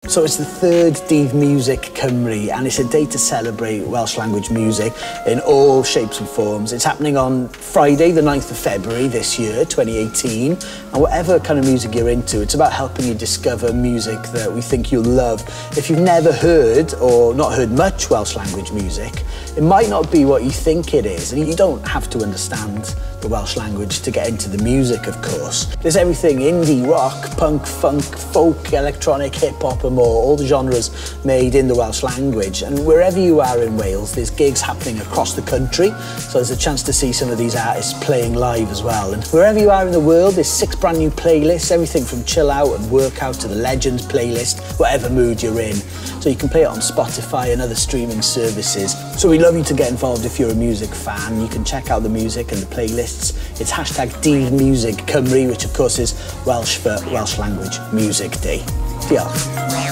So it's the third Dydd Miwsig Cymru, and it's a day to celebrate Welsh language music in all shapes and forms. It's happening on Friday, the 9th of February this year, 2018. And whatever kind of music you're into, it's about helping you discover music that we think you'll love. If you've never heard or not heard much Welsh language music, it might not be what you think it is. And you don't have to understand the Welsh language to get into the music, of course. There's everything: indie, rock, punk, funk, folk, electronic, hip-hop and more, all the genres made in the Welsh language. And wherever you are in Wales, there's gigs happening across the country, so there's a chance to see some of these artists playing live as well. And wherever you are in the world, there's 6 brand new playlists, everything from chill out and workout to the Legends playlist, whatever mood you're in. So you can play it on Spotify and other streaming services. So we'd love you to get involved if you're a music fan. You can check out the music and the playlists. It's hashtag Dydd Miwsig Cymru, which of course is Welsh for Welsh Language Music Day. Diolch.